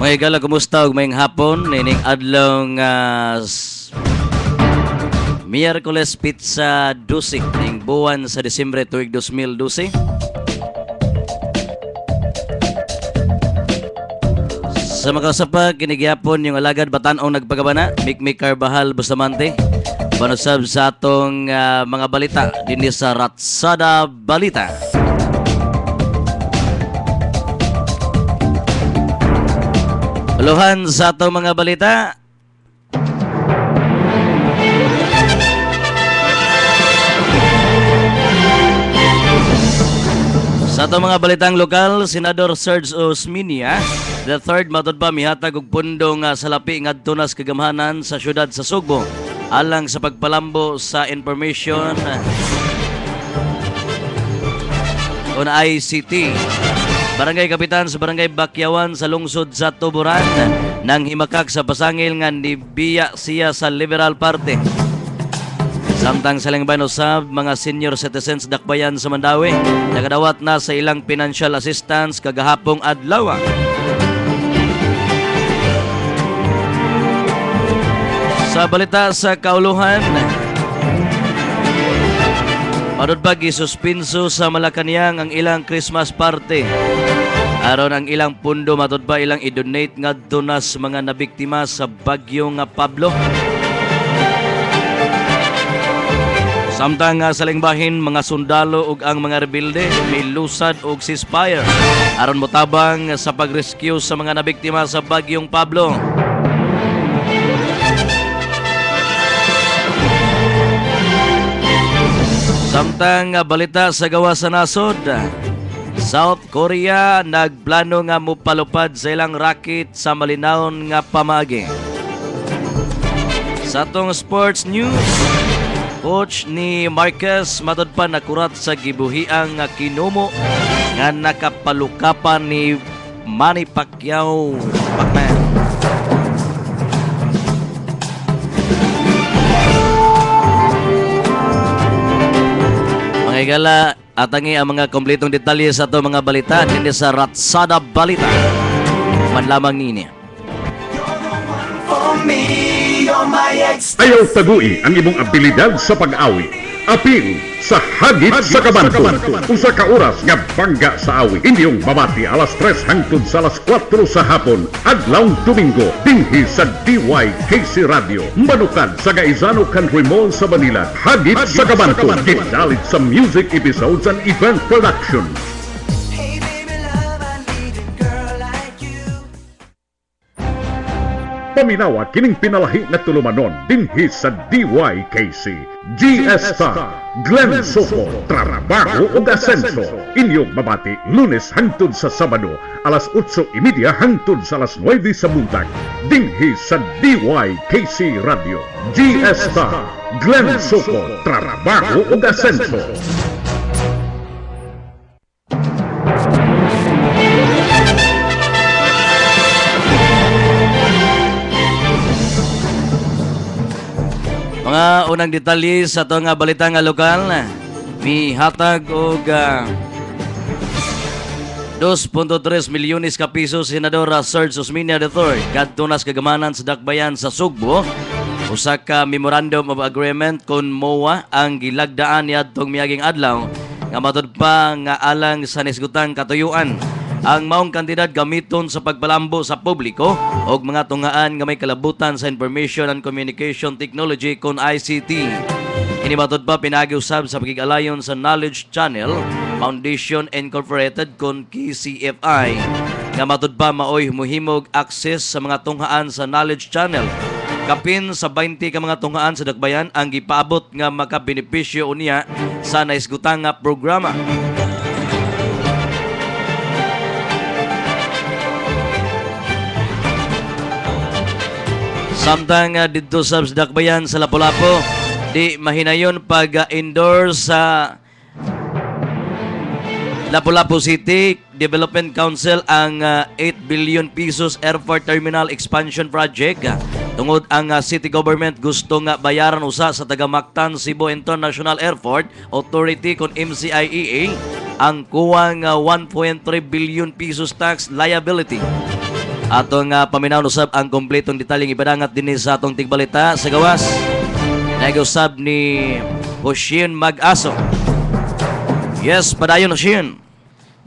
Mga igala, kumusta ug mayong hapon nining adlaw nga Miyerkules Pizza 12 ning buwan sa Disyembre tuig 2012. Sa makasapa kinigyapon yung alagad Batan-ong nagpagabana, Mikmik Carbajal Bustamante. Panusab sa atong mga balita dinhi sa Ratsada Balita. Luhan sa atong mga balita. Sa atong mga balitang lokal, Senador Serge Osmeña III matud pa mihatag og pundo nga salapi ngadto nas kagamhanan sa syudad sa Sugbo alang sa pagpalambo sa information on ICT. Barangay Kapitan sa Barangay Bakyawan sa lungsod sa Tuburan nang himakak sa pasangil nga nibiya siya sa Liberal Party. Samtang salingban usab mga senior citizens dakbayan sa Mandawi nakadawat na sa ilang financial assistance kagahapong adlaw. Sa balita sa kauluhan, padud pa gisuspinso sa Malacañang ang ilang Christmas party. Aron ang ilang pundo matud pa ilang i-donate ngadto nas mga nabiktima sa bagyo nga Pablo. Samtang sa lingbahin mga sundalo ug ang mga rebelde milusad og ceasefire aron motabang sa pagrescue sa mga nabiktima sa bagyong Pablo. Samtang balita sa gawa sa nasod, South Korea nagplano nga mupalupad sa ilang rocket sa malinawon nga pamagi. Sa atong sports news, coach ni Marquez matud pa nakurat sa gibuhiang nga kinumo nga nakapalukapan ni Manny Pacquiao. Mga igala, atangi ang mga kompletong detalye sa ito mga balita din sa Ratsada Balita. Manlamang nini. Ayaw tagui ang imong abilidad sa pag-awi. Apil sa Hagit sa Kabanton. Usa ka oras nga bangga sa awi. Inyong mamati alas 3 hangtod sa alas 4 sa hapon. Adlawng Domingo dinhi sa DYKC Radio. Manukad sa Gaizano Country Mall sa Manila. Hagit sa Kabanton. Ginalit sa music episodes and event production. Paminawa kining pinalahi na tulumanon dinhi sa DYKC. GS Star, Glenn Soco, Trabaho ug Asenso. Inyong mabati Lunes hangtod sa Sabado, alas 8:30 hangtod sa alas 9 sa buntag. Dinhi sa DYKC Radio. GS Star, Glenn Soco, Trabaho ug Asenso. Mga unang detalye sa ito nga balita nga lokal, mihatag og 2.3 milyones ka piso Senador Serge Osmeña III kadto nas kagamanan sa dakbayan sa Sugbo. Usa ka memorandum of agreement kon MOA ang gilagdaan niadtong miaging adlaw nga matud pa nga alang sa nisgutang katuyuan. Ang maong kandidat gamiton sa pagpalambo sa publiko o mga tungaan nga may kalabutan sa Information and Communication Technology kon ICT. Inimatod pa pinag-usab sa pagigalayon sa Knowledge Channel Foundation Incorporated kon KCFI. Nga matod pa maoy muhimog access sa mga tunghaan sa Knowledge Channel. Kapin sa 20 ka mga tunghaan sa dakbayan ang gipaabot nga makabenepisyo unya sa naisgutang nga programa. Samtang dito sa dakbayan sa Lapu-Lapu, di mahinayon pag-endorse sa Lapu-Lapu City Development Council ang 8 billion pesos airport terminal expansion project. Tungod ang city government gusto nga bayaran usa sa taga-Mactan Cebu International Airport Authority kon MCIEA ang kuwang 1.3 billion pesos tax liability. Atong paminaw usab ang kompletong detalyeng ipadangat dinhi sa atong tigbalita sa gawas. Nag-usab ni Hoshin Mag-aso. Yes, padayon Hoshin.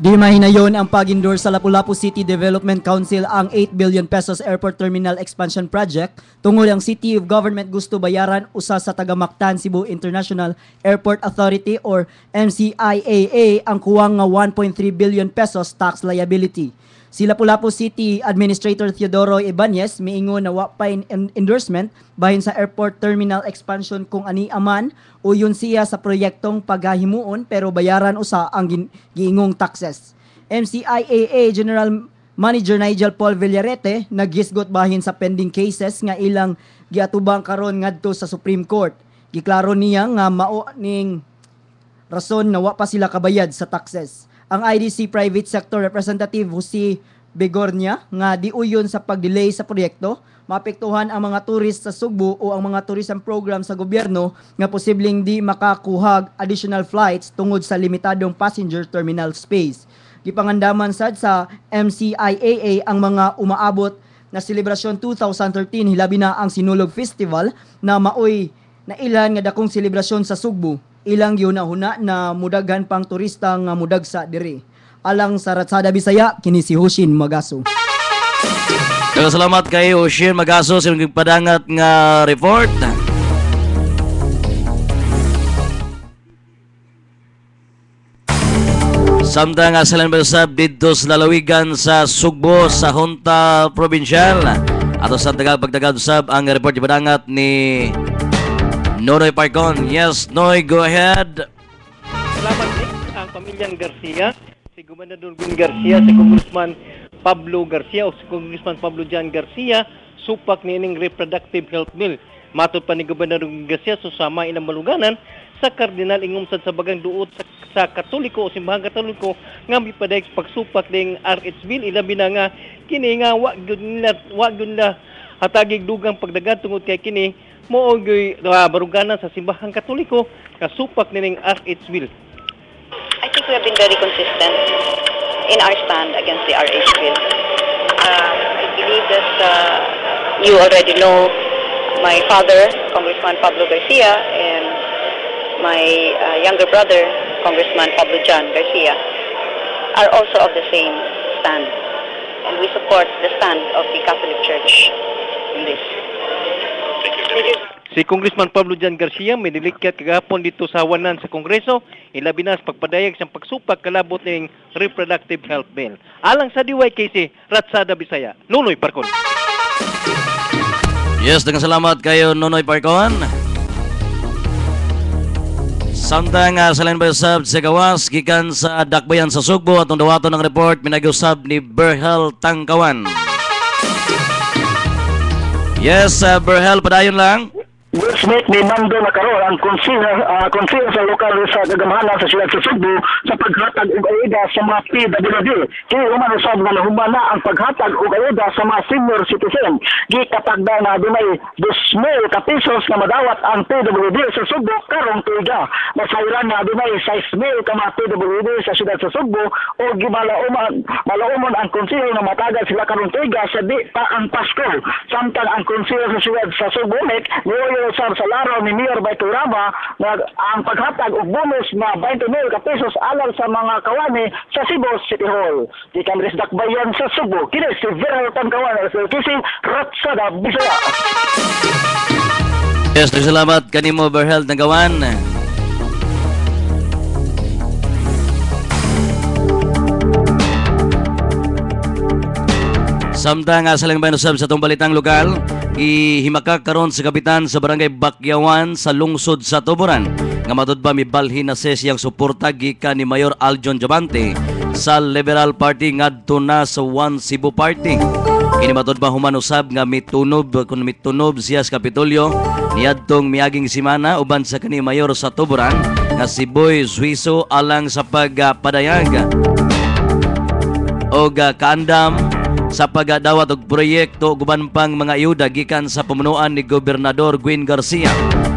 Di mahinayon ang pag-endorse sa Lapu-Lapu City Development Council ang 8 billion pesos Airport Terminal Expansion Project tungod ang City of Government gusto bayaran usa sa taga-Mactan Cebu International Airport Authority or MCIAA ang kuwang nga 1.3 billion pesos tax liability. Si Lapu-Lapu City Administrator Teodoro Ibanez miingon na wa pa endorsement bahin sa airport terminal expansion kung ani aman o yun siya sa proyektong paghahimuon pero bayaran usa ang giingong taxes. MCIAA General Manager Nigel Paul Villarete naghisgot bahin sa pending cases nga ilang giatubang karon ngadto sa Supreme Court. Giklaro niya nga mao ning rason na wa pa sila kabayad sa taxes. Ang IDC Private Sector Representative Jose Begornia nga diuyon sa pagdelay sa proyekto, maapektuhan ang mga turist sa Sugbo o ang mga tourism program sa gobyerno nga posibleng di makakuhag additional flights tungod sa limitadong passenger terminal space. Gipangandaman sad sa MCIAA ang mga umaabot na selebrasyon 2013 hilabi na ang Sinulog Festival na maoy na ilan nga dakong selebrasyon sa Sugbo. Ilang yunahuna na mudaghan pang turista nga mudagsa diri. Alang sa Ratsada Bisaya, kini si Hoshin Mag-aso. Salamat kay Hoshin Mag-aso sa inyong padangat nga report. Samtang sa Lanbasab dito sa lalawigan sa Sugbo sa Junta Provincial. Ato sa pagdagad usab ang report ipadangat ni Nonoy Parcon. Yes, Noy, go ahead. Salamat din ang pamilyang Garcia, si Gobernador Bin Garcia, si Congressman Pablo Garcia o si Congressman Pablo Jan Garcia, supak nining reproductive health bill. Matod pa ni Gobernador Bin Garcia, susama ilang maluganan sa kardinal ingumsad sa bagang duot sa Katoliko o simbahang Katoliko nga mipaday pagsupak ning RH bill. Ilabi na nga kini nga wa gyud nila hatagig dugang pagdagad tungod kay kini mooy baruganan sa simbahang Katoliko kasupak nining RH bill. I think we have been very consistent in our stand against the RH bill. I believe that you already know my father, Congressman Pablo Garcia, and my younger brother, Congressman Pablo Jan Garcia, are also of the same stand. And we support the stand of the Catholic Church in this. Si Congressman Pablo Jan Garcia may nilikat kagahapon dito sa hawanan sa Kongreso, ilabi na sa pagpadayag sa pagsupak kalabot ng reproductive health bill. Alang sa DYKC, Ratsada Bisaya, Nonoy Parcon. Yes, dengan salamat kayo Nonoy Parcon. Samtang sa Lanbasab sa gawas gikan sa Dakbayan sa Sugbo atong dawaton ng report minag-usab ni Berhel Tangkawan. Yes, Berhel, padayon lang. Will Smith ni Mando na karon ang konsiya sa lokal sa gagamahanan sa siyudad sa Sugbo sa paghatag og ayuda sa mga PWD. Kaya human usab nga nahumana ang paghatag og ayuda sa mga senior citizen. Gikatagda na dunay 2,000 ka pesos na madawat ang PWD sa Sugbo karong tuiga. Masayran na dunay 6,000 ka mga PWD sa siyudad sa Sugbo o malaumon ang konsiya na matagal sila karong tuiga sa di pa ang Pasko. Samtang ang konsiya sa siyudad sa Sugbo usab sa laraw ni Mayor Baito Rama na ang paghatag og bonus na 20,000 ka pesos alang sa mga kawani sa Cebu City Hall. Di Kamris Dakbayan sa Sugbo, kini si Verhel Tangkawan sa Kising Ratsada Bisaya. Yes, salamat kanimo Berhel Tangkawan. Samtang sa Langbayan usab sa itong balitang lokal, ihimakak karon sa kapitan sa barangay Bakyawan sa lungsod sa Tuburan. Nga matod ba mibalhin na siyang suporta gikan ni Mayor Aljon Jabante sa Liberal Party ngadto na sa One Cebu Party. Kini matod ba human usab nga mitunob siya sa Kapitolyo niadtong miaging semana uban sa kani Mayor sa Tuburan nga si Boy Suiso alang sa pagpadayag og kaandam sa pagdawat og proyekto guban pang mga ayuda gikan sa pamunuan ni Gobernador Gwen Garcia.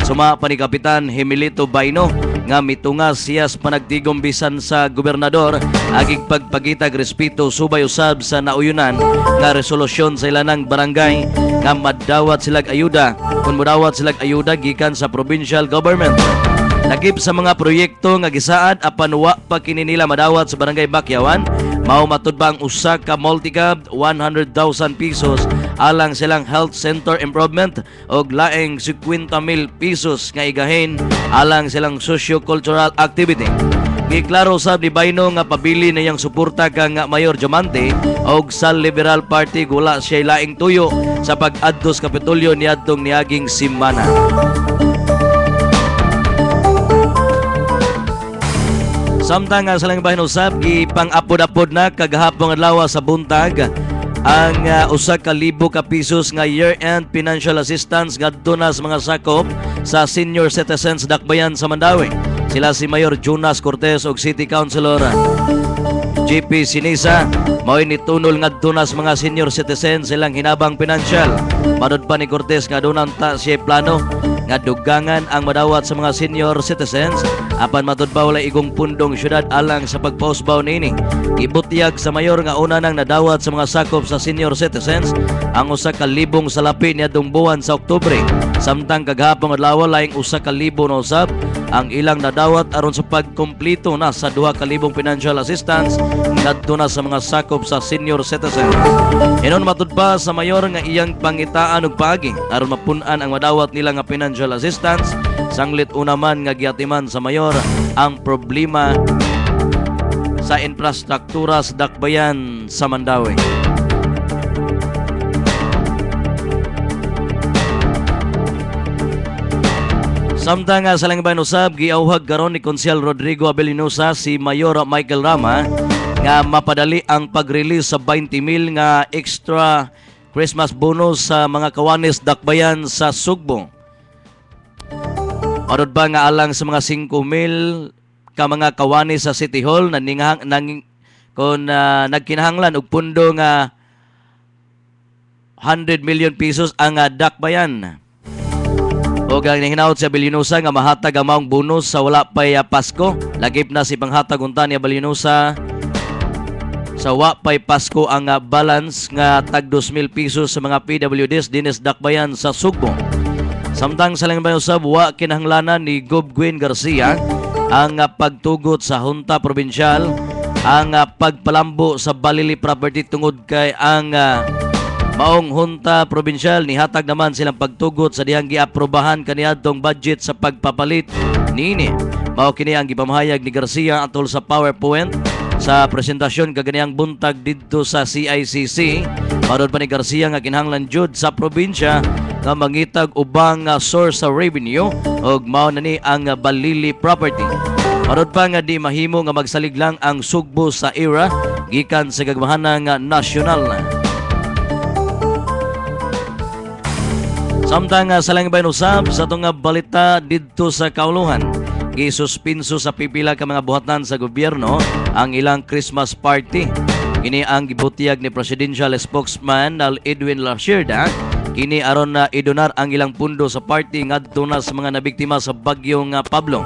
Suma pa ni Kapitan Himilito Baino nga mitungas siya sa panagtigom bisan sa gobernador agig pagpagitag respeto subay usab sa nauyunan nga resolusyon sa ilanang barangay nga madawat silag ayuda kung modawat silag ayuda gikan sa provincial government. Lakip sa mga proyekto nga gisaad apan wa pa kini nila madawat sa barangay Bakyawan, mao matud ba ang usa ka multi-cab 100,000 pesos alang silang health center improvement og laing 50,000 pesos nga igahin alang silang socio-cultural activity. Giklaro sab ni Baino nga pabili na yang suporta kang Mayor Diamante og sa Liberal Party gula siya laing tuyo sa pag-adto sa Kapitolyo niadtong niaging simana. Samtang sa lang bahin usab gipang-apod-apod na kagahapon adlaw sa buntag ang usa ka libo ka pesos nga year-end financial assistance ngadto na sa mga sakop sa senior citizens dakbayan sa Mandawi. Sila si Mayor Jonas Cortez ug City Councilor JP Sinisa mao ni tunol ngadto na sa mga senior citizens silang hinabang pinansyal. Madod pa ni Cortez nga doon ta siya plano nga dugangan ang madawat sa mga senior citizens apan matud pa wala igong pundong syudad alang sa pagpausbaw nini. Ibutyag sa mayor nga una nang nadawat sa mga sakop sa senior citizens ang usa ka libong salapi niadtong buwan sa Oktubre. Samtang kaghapon adlaw laing usa ka libo na usab ang ilang nadawat aron sa pagkumpleto na sa 2,000 financial assistance ngadto na sa mga sakop sa senior citizens. Inon matud pa sa mayor nga iyang pangitaan og paagi aron mapun-an ang madawat nila nga financial assistance. Sanglit unaman nga giatiman sa mayor ang problema sa infrastruktura sa dakbayan sa Mandawi. Samtang sa langbayan usab giawhag karon ni Konsyal Rodrigo Abelinosa si Mayor Michael Rama nga mapadali ang pag-release sa 20,000 nga extra Christmas bonus sa mga kawanis dakbayan sa Sugbo. Arod ba nga alang sa mga 5,000 ka mga kawanis sa City Hall na nagkinahanglan og pundo nga 100 million pesos ang dakbayan. O ang hinahot sa Abelinosa nga mahatag ang maong bonus sa wala pay Pasko. Lagip na si panghatag unta ni Abelinosa sa wa pay Pasko ang balance nga tag 2,000 pesos sa mga PWDs dinis dakbayan sa Sugbo. Samtang sa langbayan usab wa kinahanglanan ni Gob Gwen Garcia ang pagtugot sa Hunta Provincial ang pagpalambo sa Balili property tungod kay ang maong Hunta Provincial nihatag naman silang pagtugot sa dihang giaprobahan kaniadtong budget sa pagpapalit niini. Mao kini ang gipamahayag ni Garcia atol sa PowerPoint sa presentasyon kaganiyang buntag didto sa CICC. Madod pa ni Garcia nga kinahanglan jud sa probinsya nga mangitag ubang source sa revenue ug mao na ni ang Balili property. Madod pa nga di mahimo nga magsalig lang ang Sugbo sa era gikan sa gagmahanang nasyonal. Samtang sa langbayan usab sa itong balita didto sa Kauluhan, gisuspinso sa pipila ka mga buhatan sa gobyerno ang ilang Christmas party. Kini ang gibutiyag ni Presidential Spokesman Edwin Lacierda. Kini aron na idonar ang ilang pundo sa party ngadto na sa mga nabiktima sa bagyong Pablo.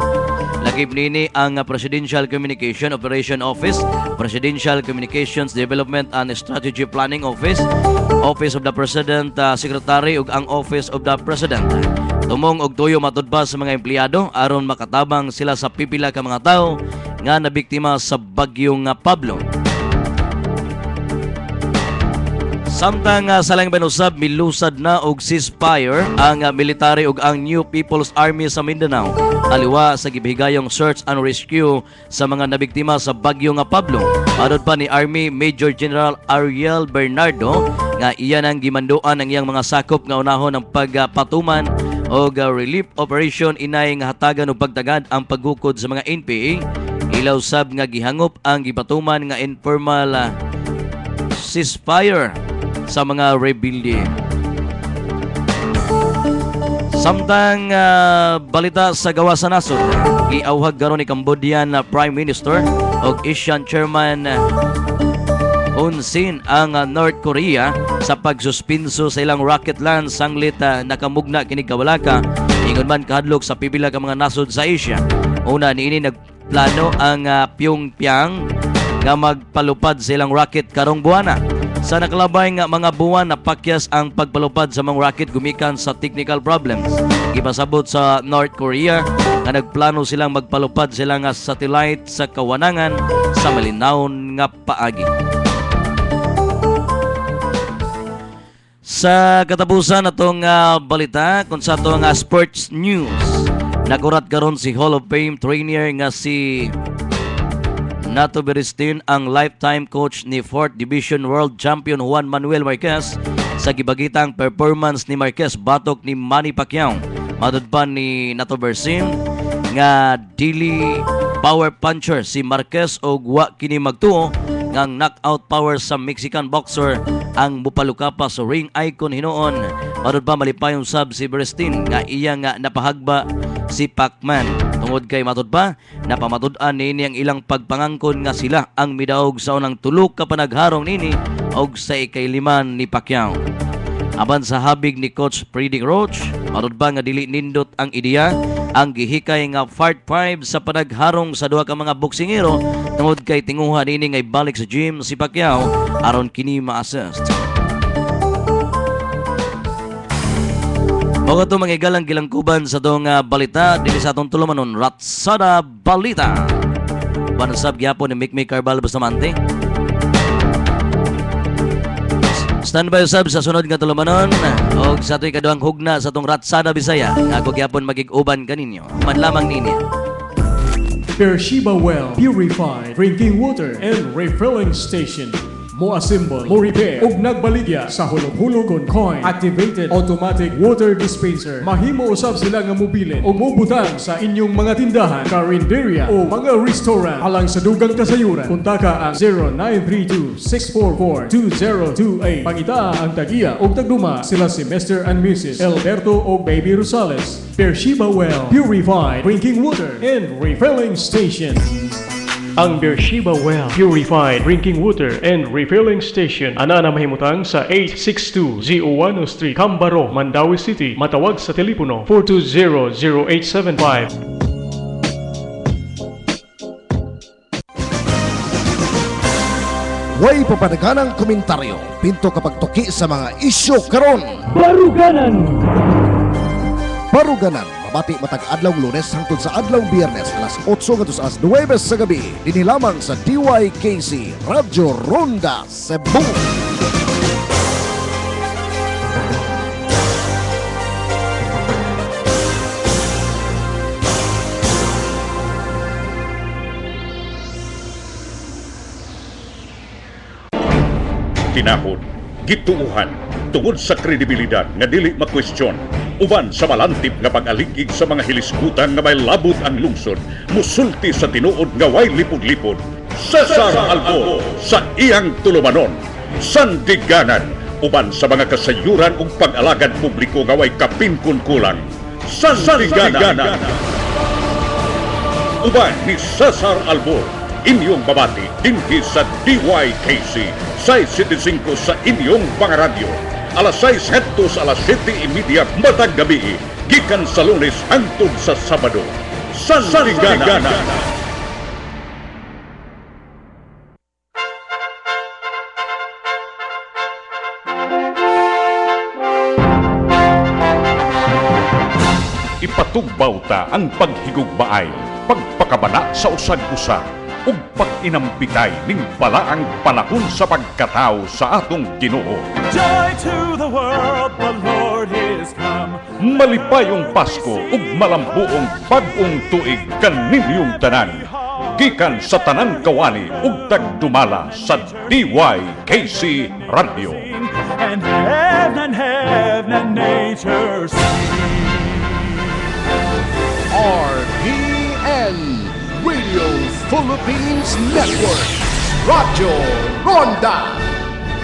Lakip nini ang Presidential Communication Operation Office, Presidential Communications Development and Strategy Planning Office, Office of the President Secretary ug ang Office of the President. Tumong og tuyo matud pa sa mga empleyado aron makatabang sila sa pipila ka mga tao nga nabiktima sa bagyong Pablo. Samtang sa langbayan usab milusad na og ceasefire ang military ug ang New People's Army sa Mindanao aliwa sa gibihigayong search and rescue sa mga nabiktima sa bagyong Pablo. Madod pa ni Army Major General Ariel Bernardo nga iyan ang gimanduan ang iyang mga sakop nga unahon ang pagpatuman o relief operation inay nga hatagan og pagtagad ang paggukod sa mga NPA. Ilaw sab nga gihangop ang gipatuman nga informal ceasefire sa mga rebelde. Samtang balita sa gawa sa nasod, giawhag karon ni Cambodian Prime Minister og Asian Chairman konsin ang North Korea sa pagsuspinso sa ilang rocket launch sanglit nakamugna kini kawalaka ingon man kahadlok sa pipila ka mga nasod sa Asia. Una niini nagplano ang Pyongyang nga magpalupad sa ilang rocket karong buwana. Sa nakalabay nga mga buwan napakyas ang pagpalupad sa mga rocket gumikan sa technical problems. Gipasabot sa North Korea nga nagplano silang magpalupad sila nga satellite sa kawanangan sa malinawon nga paagi. Sa katapusan atong balita kung sa atong sports news, nakurat karon si Hall of Fame trainer nga si Nato Beristain ang lifetime coach ni 4th Division World Champion Juan Manuel Marquez sa gibagitang performance ni Marquez batok ni Manny Pacquiao. Madud pa ni Nato Beristain nga dili power puncher si Marquez og wa kini magtuo ngang knockout power sa Mexican boxer ang mupaluka pa sa ring icon hinuon. Madud pa malipayong sab si Beristain nga iya nga napahagba si Pacman. Tungod kay matud pa, napamatud-an nini ang ilang pagpangangkon nga sila ang midaog sa unang tulok ka panagharong nini og sa ikailiman ni Pacquiao. Aban sa habig ni Coach Freddie Roach, matud ba nga dili nindot ang ideya ang gihikay nga part 5 sa panagharong sa duha ka mga boksingero tungod kay tinguha nini nga ibalik sa gym si Pacquiao aron kini ma-assist. Mga ito mga igalang gilangkuban sa itong balita dili sa itong tulumanon Ratsada Balita. Banasab gyapon ni Mikmi Carbal Bustamante. Standby usab sa sunod nga tulumanon o sa ito'y kaduang hugna sa itong Ratsada Bisaya. Ako gyapon magig-uban kaninyo. Man lamang ninyo. Beersheba Well Purified Drinking Water and Refilling Station. Mo assemble, mo repair, ug nagbaligya sa hulog-hulog kon coin activated automatic water dispenser. Mahimo usab sila nga mobilin o mobutang sa inyong mga tindahan, karinderya o mga restaurant alang sa dugang kasayuran. Kuntaka ang 0932-644-2028. Pangita ang tagiya o tagduma sila si Mr. and Mrs. Alberto o Baby Rosales. Beersheba Well Purified Drinking Water and Refilling Station. Ang Beersheba Well Purified Drinking Water and Refilling Station ana na mahimutang sa 862-01 Street, Cambaro, Mandawi City. Matawag sa telepono 420-0875. Way papadaganang komentaryo pinto kapag tuki sa mga isyu karon. Baruganan mabati matag adlaw Lunes hangtod sa adlaw Biyernes alas 8 ngadto sa 9 sa gabi dinhi lamang sa DYKC Radyo Ronda Cebu. Tinahod, gituuhan, tungod sa kredibilidad nga dili makwestiyon, uban sa malantip nga pag-aligig sa mga hilisgutan nga may labot ang lungsod, musulti sa tinuod nga way lipod-lipod. Cesar Albo sa iyang tulumanon, sandiganan, uban sa mga kasayuran ug pag-alagad publiko nga way kapinkun kulang. Sandiganan. Uban ni Cesar Albo, inyong babati dinhi sa DYKC 6:75 sa inyong pangaradyo. Alas 6 hangtod sa alas 7:30 matag gabi, gikan sa Lunes hangtod sa Sabado. Sandiganan. Ipatugbaw ta ang paghigugmaay, pagpakabana sa usag-usa, ug pag-inampitay ning balaang panahon sa pagkatao sa atong Ginoo. Joy to the world, the Lord is come. Malipayong Pasko ug malambuong bag-ong tuig kaninyong tanan. Gikan sa tanan kawani ug tagdumala sa DYKC Radio. And heaven and nature sing. RPN Radio Philippines Network, Radyo Ronda,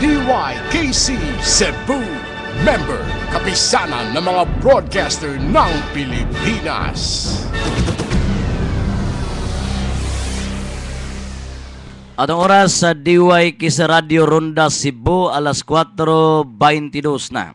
DYKC Cebu, member kapisanan ng mga broadcaster ng Pilipinas. Atong oras sa DYK sa Radio Ronda Cebu, alas 4:22 na.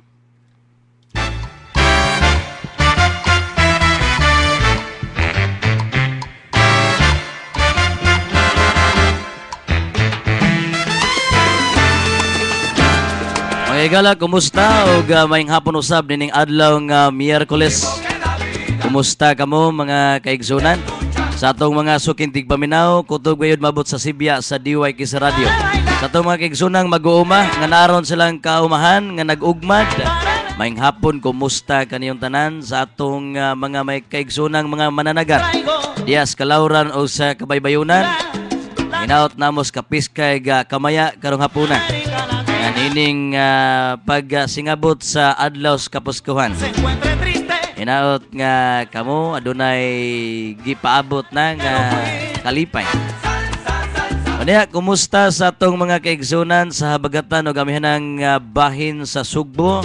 Mga igala, kumusta? O maying hapon usab nining adlaw nga Miyerkules. Kumusta kamo mga kaigsunan? Sa atong mga sukintig paminaw, kutog gayud mabot sa Sibya sa DYK sa radio. Sa atong mga kaigsunang mag-uuma, nga naron silang kaumahan, nga nag-ugmad. Maying hapon, kumusta kaniyong tanan sa atong mga may kaigsunang mga mananagat. Dias kalauran o sa kabaybayunan. Hinaot namos kapiskay kamaya karong hapuna. Nining pag-singabot sa adlaw sa kapuskuhan. Hinaot nga kamo adunay gipaabot na nga kalipay. Kaniya, kumusta sa atong mga kaigsunan sa habagatan o gamihanang bahin sa Sugbo,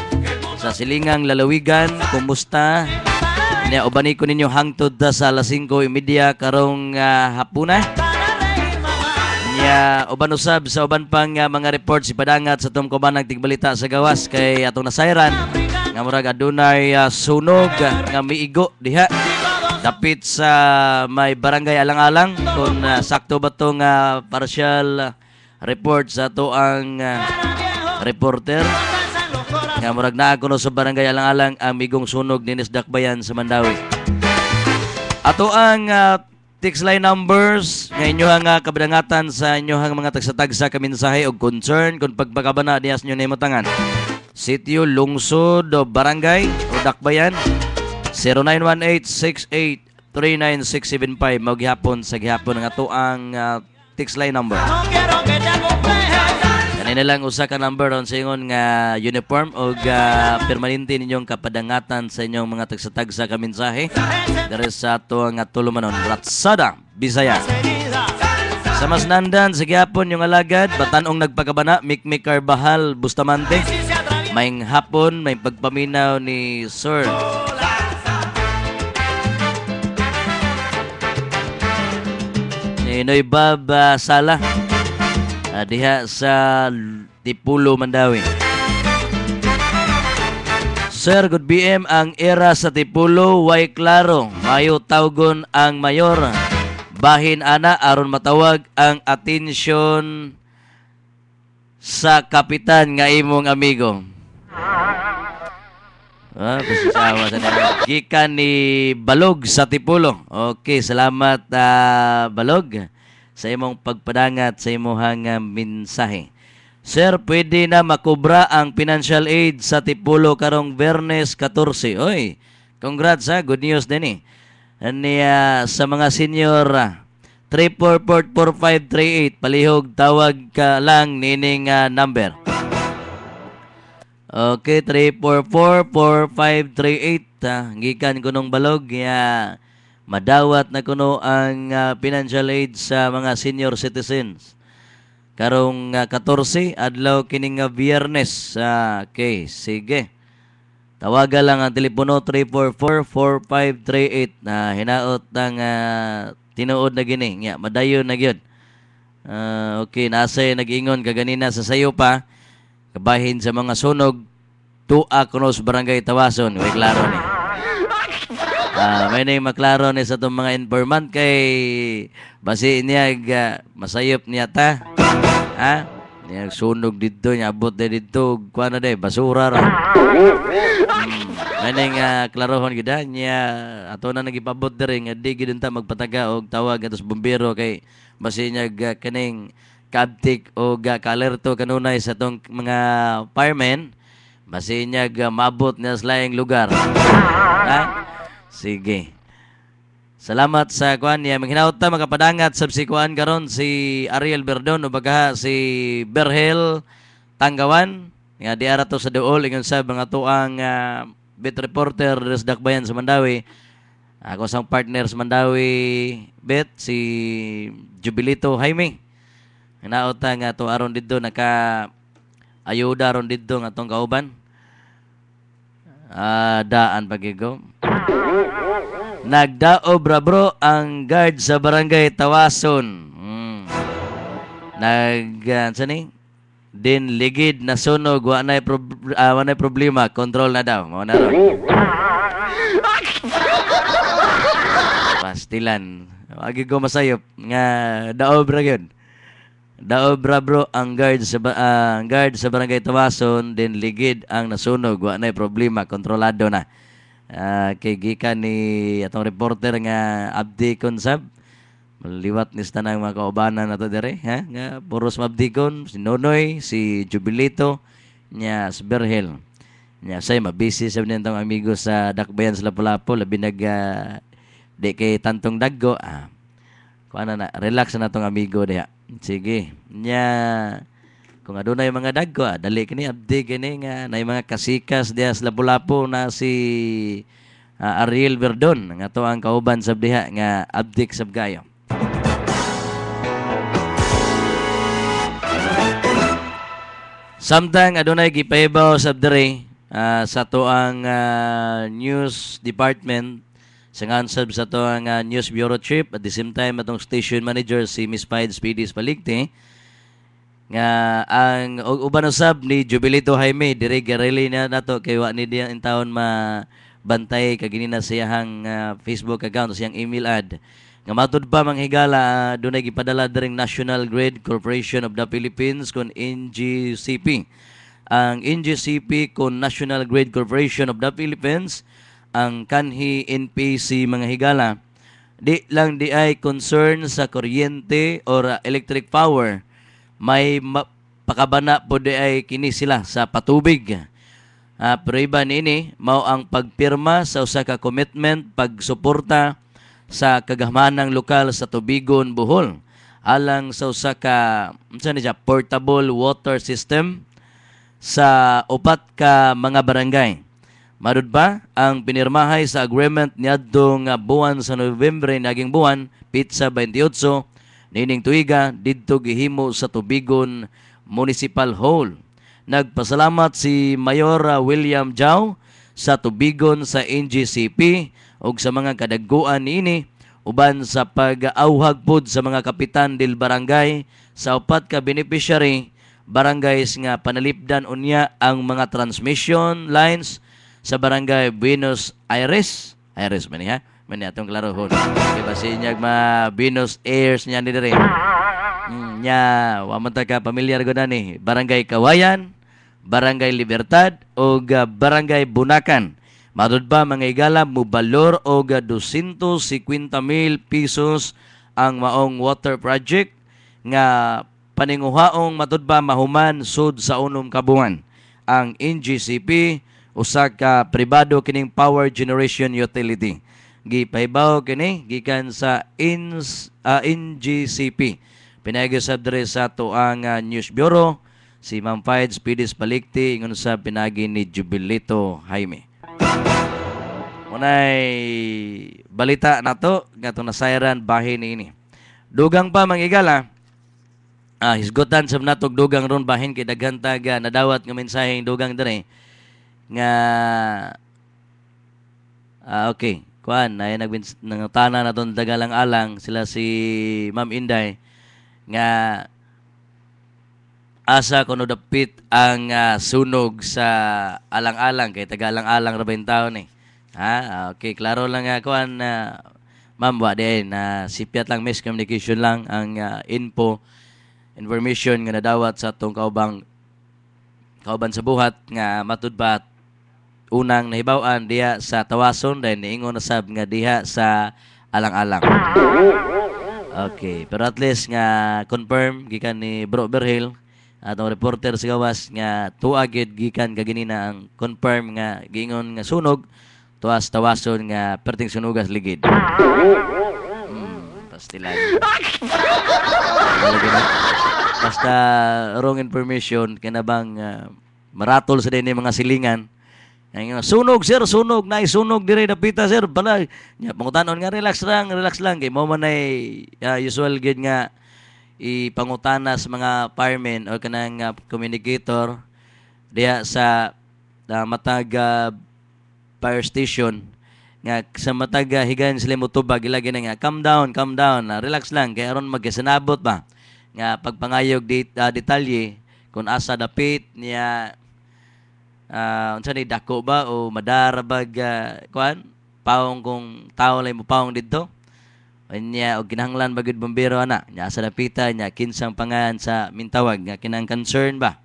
sa Silingang Lalawigan, kumusta? Kaniya, ubani ko ninyo hangtod sa alas 5:30 karong hapuna. Kaniya, uban usab sa uban pang mga report si padangat sa atong kubanang tigbalita sa gawas kay atong nasayran. Nga murag adunay sunog nga miigo diha dapit sa may barangay Alang-alang kung sakto ba tong partial report sa to ang reporter nga murag naa kuno sa barangay Alang-alang ang migong sunog dinis Dakbayan sa Mandawi. Ato ang text line numbers nga inyohang kabadangatan sa inyohang mga tagsa-tagsa ka mensahe og concern kung pagpakabana diyas nyo na imatangan. Sitio, lungsod o barangay o Dakbayan 0918-68-39675 maghihapon sa gihapon nga to ang text line number. Kanina lang usa ka number ron sa ingon nga uniform o permanente ninyong kapadangatan sa inyong mga tagsa-tagsa ka mensahe dere sa to nga tulumanon Ratsada, Bisaya. Sa Masnandan sa gihapon yung alagad batanong nagpakabana Mikmik Carbajal, Bustamante. Maying hapon, may pagpaminaw ni Sir. Ni Noy Bab Sala. Diha sa Tipulo, Mandawi. Sir, good BM ang era sa Tipulo, way klaro. Mayo tawgon ang mayor. Bahin ana aron matawag ang atensyon sa kapitan nga imong amigo. Pasisawa sa nila. Gikan ni Balog sa Tipulo. Okay, salamat Balog sa imong pagpadangat sa imong mensahe. Sir, pwede na makubra ang financial aid sa Tipulo karong Biyernes 14. Oy, congrats good news din sa mga senior 3444538 palihog tawag ka lang nining number. Okay, 3444538 gikan kunong Balog madawat na kuno ang financial aid sa mga senior citizens. Karong 14 adlaw kining Biyernes. Okay, sige. Tawagan lang ang telepono 3444538 na hinaot ng tinuod na gini. Madayon na gyud. Okay, nasay nag-ingon kaganina sa sayo pa. Kabahin sa mga sunog, tuak kuno sa barangay Tawason. Way klaro ni. May na maklaro ni sa itong mga informant kay basi niya masayop niya ta. Niya sunog dito, niya abot na dito, kuha na basura ra. May na klarohon gida niya ato na nagipabot diri nga di gid ta magpataga og tawag atos bumbero kay basi niya kaning kabtik o ka-alerto kanunay sa tong mga firemen basi niya mabot niya sa laing lugar. Sige. Salamat sa kuan niya. Maghinaot ta makapadangat sab si kuan karon si Ariel Berdon o bagaha si Berhel Tanggawan nga di ara to sa duol ingon sa mga tuang beat reporter sa Dakbayan sa Mandawi. Ako sang partner sa Mandawi bet si Jubilito Jaime. Hinaot ta nga to aron didto naka ayuda aron didto nga tong kauban. Daan pagigo. Nagdaob bro ang guard sa barangay Tawason. Saan ni? Din ligid na sunog, wa na problema, control na daw. Mao na ron. Pastilan. Agi ko masayop nga daobra gyud. Daobra bro ang guard sa barangay Tawason, din ligid ang nasunog, wa na problema, kontrolado na. Kay gikan ni atong reporter nga Abdi Konsab. Maliwat ni tanang mga kaubanan nato dire, ha? Nga puros mabdikon, si Nonoy, si Jubilito, nya si Berhel. Nya say mabisi sa nitong amigo sa Dakbayan sa Lapu-Lapu, labi nag di kay tantong daggo. Kuana na, relax na tong amigo diha. Sige. Nya kung adunay mga daggo, dali kini Abdi kini nga nay mga kasikas diha sa Lapu-Lapu na si Ariel Verdon nga to ang kauban sab diha nga Abdik Sabgayo. Samtang adunay gipahibaw sab diri sa to ang news department sa ngansab sa to ang news bureau chief at the same time atong station manager si Miss Pides Pidis Paligte nga ang uban usab ni Jubilito Jaime dire gareli na nato kay wa ni diya in taon bantay kagini na siyang Facebook account siyang email ad nga matud pa manghigala dunay gipadala diring National Grid Corporation of the Philippines kon NGCP. Ang NGCP kon National Grid Corporation of the Philippines ang kanhi NPC mga higala di lang di ay concern sa kuryente or electric power, may pakabana po di ay kini sila sa patubig. Pero iba nini mao ang pagpirma sa usa ka commitment pagsuporta sa kagamanang lokal sa Tubigon, Bohol alang sa usa ka portable water system sa upat ka mga barangay. Madud ba ang pinirmahay sa agreement niadtong buwan sa Nobyembre naging buwan Pitsa 28 nining tuiga didto gihimo sa Tubigon Municipal Hall. Nagpasalamat si Mayor William Jao sa Tubigon sa NGCP ug sa mga kadagguan niini uban sa pag-auhag pud sa mga kapitan del barangay sa upat ka beneficiary barangays nga panalipdan unya ang mga transmission lines sa barangay Buenos Aires man niya man atong klaro hon kay basin niya Buenos Aires niya ni dire nya wa man ta ka pamilyar gud ani barangay Kawayan, barangay Libertad o barangay Bunakan. Madud ba mga igala mo balor o 250,000 pesos ang maong water project nga paninguhaong matud ba mahuman sud sa unom ka buwan. Ang NGCP usa ka pribado kining power generation utility. Gipahibaw kini gikan sa NGCP. Pinag-usab diri sa tuang news bureau si Ma'am Pides Pidis Paligte ingon sa pinagi ni Jubilito Jaime. Munay balita nato nga itong nasayran bahin ini. Dugang pa mangigala, hisgutan sa natog dugang ron bahin kay daghan taga nadawat nga mensaheng dugang dire nga okay, kuan ay nangutana na ton dagalang-alang sila si Ma'am Inday nga asa kuno dapit ang sunog sa alang-alang kay tagalang-alang ra ba yung tao ni. Okay, klaro lang kuan ma'am wa din sipiat lang miscommunication lang ang information nga nadawat sa atong kauban sa buhat nga matud ba unang nahibaw-an diha sa Tawason dahil niingon na sab nga diha sa alang-alang. Okay, pero at least nga confirm gikan ni Bro Berhel atong reporter sa gawas nga tuagid gikan kaginina ang confirm nga giingon nga sunog tuwas Tawason nga perting sunugas ligid. Pastilan. Basta wrong information kinabang maratol sa din mga silingan. Ang sunog sir, sunog na sunog dire dapita sir. Bala nya pangutanon nga relax lang kay mo man ay usual gid nga ipangutana sa mga firemen o kanang communicator diya sa matag fire station nga sa matag higayon sila motubag ilagi na nga calm down relax lang kay aron magkasanabot ba nga pagpangayog detalye kung asa dapit niya unsa ni dako ba o madarabag kuan paong kung tao lay mo paong didto niya og kinahanglan bagid bombero ana nya asa dapita nya kinsang pangan sa mintawag nga kinang concern ba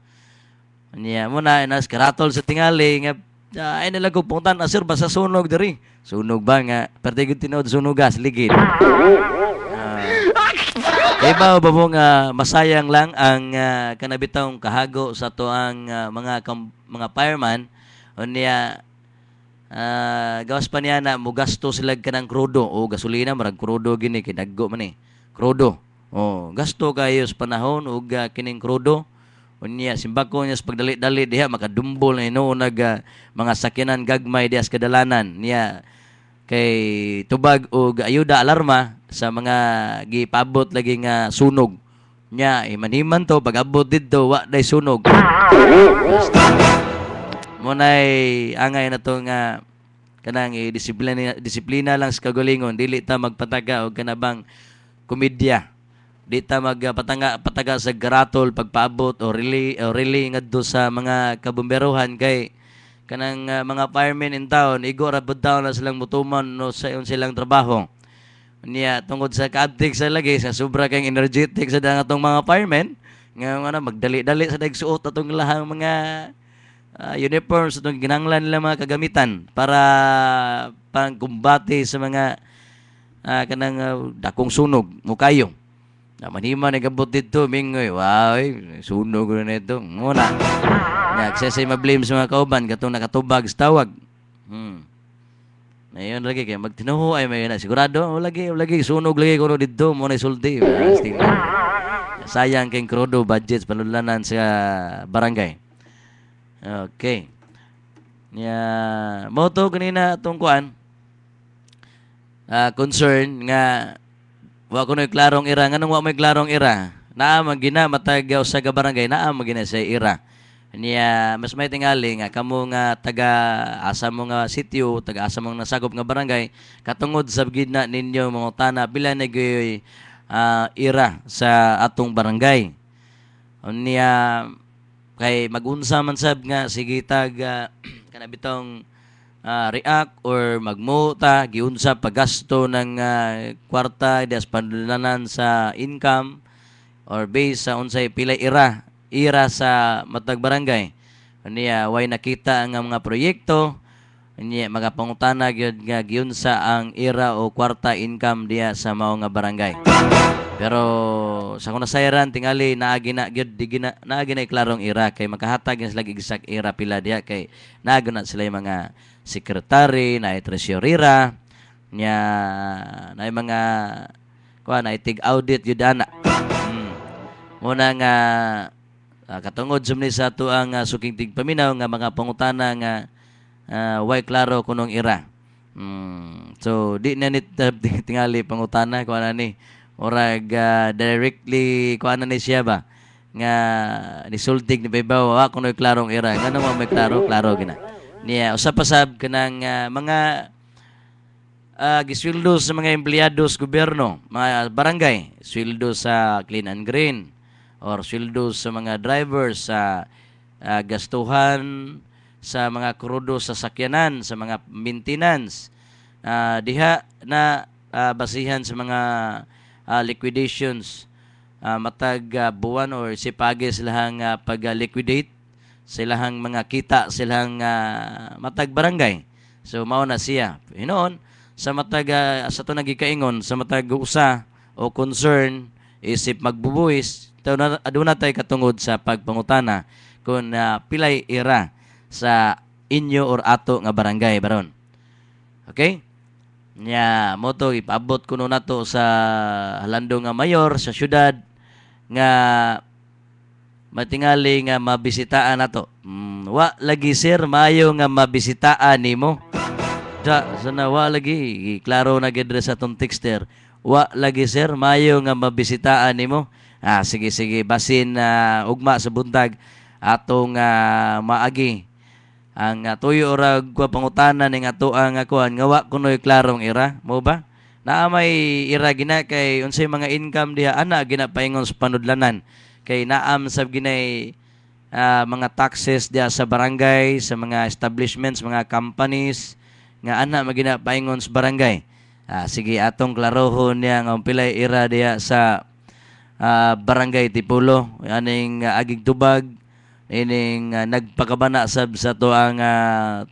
niya muna inas karatol sa tingali nga ay nila ko puntan asir ba sa sunog diri sunog ba nga pertigud tinuod sunugas ligid iba ba mo nga masayang lang ang kanabitang kahago sa tuang mga fireman unya gawas pa niya na mugasto sila kanang krudo o gasolina marag krudo gini kidaggo man ni krudo gasto kayo sa panahon ug kining krudo unya simbako niya sa pagdali-dali diha makadumbol na hinuon mga sakyanan gagmay diha sa kadalanan niya kay tubag og ayuda alarma sa mga gipabot lagi nga sunog nya imanhiman to pag abot didto wa day sunog munay angay na to nga kanang disiplina lang sa kagalingon dili ta magpataga og kanabang komedya di ta magpataga sa garatol pagpaabot o relay ngadto sa mga kabomberohan kay kanang mga firemen in town igor abot down na silang mutuman no sa silang trabaho niya tungod sa kaadtik sa lagi sa sobra kang energetic sa atong mga firemen nga magdali-dali sa dagsuot atong lahang mga uniforms atong ginanglan nila mga kagamitan para pangkumbate sa mga kanang dakong sunog mukayo manhima nagabot dito mingoy wow sunog na ito muna nagsasay mablame sa mga kauban katong nakatubag sa tawag Ngayon lagi kay magtinuho ay may na sigurado lagi sunog lagi kuno didto mo na sulti. Sayang kay krudo budget panulanan sa barangay. Okay. Mo to kanina tong kuan. Concern nga wa kuno klarong ira nganong wa may klarong ira. Naa magina matag sa barangay naa magina sa ira. Niya mas may tingali nga kamo nga taga asa mo nga sitio taga asa mo nasagop nga barangay katungod sa gidna ninyo mga tana pila na ira sa atong barangay niya kay magunsa man sab nga sige tag kanabitong react or magmuta giunsa paggasto ng kwarta des panulanan sa income or base sa unsay pila ira sa matag barangay. Niya way nakita ang mga proyekto niya mga pangutana gyud nga giunsa ang ira o kwarta income diya sa mao nga barangay. Pero sa kuna sayran tingali naagi na gyud naagi na klarong ira kay makahatag sila gisak ira pila diya kay naagi na sila mga secretary na treasurera niya na mga kuan na itig audit gyud ana. Muna nga katungod sumni sa ato ang suking tigpaminaw nga mga pangutana nga way klaro kunong ira. So di na nit tingali pangutana kuan ani orag directly kuan ni siya ba nga nisultig ni Baybaw wa kuno klarong ira ngano mo may klaro gina. Niya usap pasab kanang mga gisweldo sa mga empleyado sa gobyerno, mga barangay, sweldo sa clean and green or sweldo sa mga drivers sa gastuhan sa mga krudo sa sakyanan, sa mga maintenance, diha na basihan sa mga liquidations matag buwan or sipage silang pag-liquidate silang mga kita silang matag barangay. So mao na siya. Hinoon sa matag sa to nagikaingon sa matag usa o concern isip magbubuhis aduna tay katungod sa pagpangutana kung pilay ira sa inyo or ato nga barangay baron. Okay? Nya mo to ipaabot kuno nato sa halando nga mayor sa syudad nga matingali nga mabisitaan nato. Wa lagi sir mayo nga mabisitaan nimo. Sana wa lagi klaro na gid sa tong texter. Wa lagi sir mayo nga mabisitaan nimo. Sige basin ugma sa buntag atong maagi ang tuyo ora gwa pangutana ning ato ang kuan nga wa kunoy klarong ira mo ba naa may ira gina kay unsay mga income diha ana gina paingon sa panudlanan kay naam sab ginay mga taxes diha sa barangay, sa mga establishments, mga companies nga ana magina paingon sa barangay. Sige atong klarohon niya nga pilay ira diha sa barangay Tipulo aning agig tubag ining nagpakabana sab sa to ang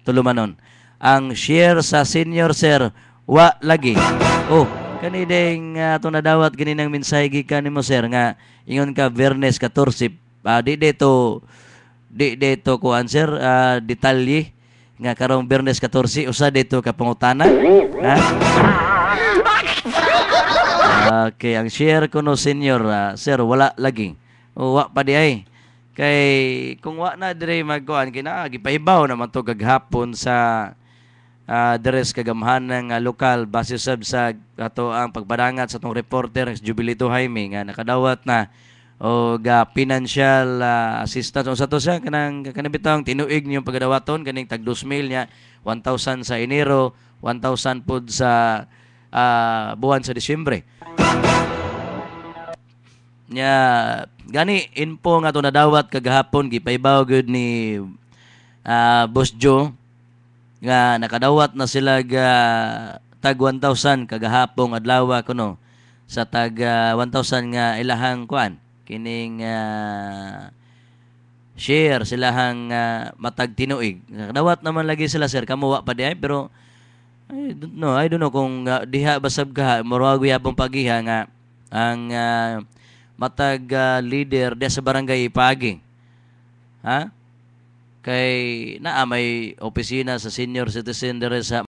tulumanon. Ang share sa senior sir wa lagi. Oh, kani ding to nadawat ganinang mensahe gikan nimo sir nga ingon ka Biyernes 14 di dito ko answer detalye nga karong Biyernes 14 usa dito ka pangutana. Ha? Okay, ang share ko no senior sir wala lagi. O wa pa di ay. Kay kung wa na dire magkuan kina gipahibaw naman to gaghapon sa deres kagamhan ng lokal base sab sa ato ang pagbadangat sa tong reporter Jubilito Jaime nga nakadawat na o financial assistance sa to siya kanang kanabitang tinuig niyong pagdawaton kaning tag 2,000 niya 1,000 sa Enero 1,000 pud sa buwan sa Disyembre nya gani info nga to nadawat kagahapon gipaibaw gud ni Boss Joe nga nakadawat na sila tag 1,000 kagahapong adlaw kuno sa tag 1,000 nga ilahang kuan kining share silahang matag tinuig. Nakadawat naman lagi sila sir kamuwa pa di ay pero I don't know kung diha basab ka murag yapong pagiha nga ang matag leader diha sa barangay Ipagi. Ha? Kay naa may opisina sa senior citizen dire sa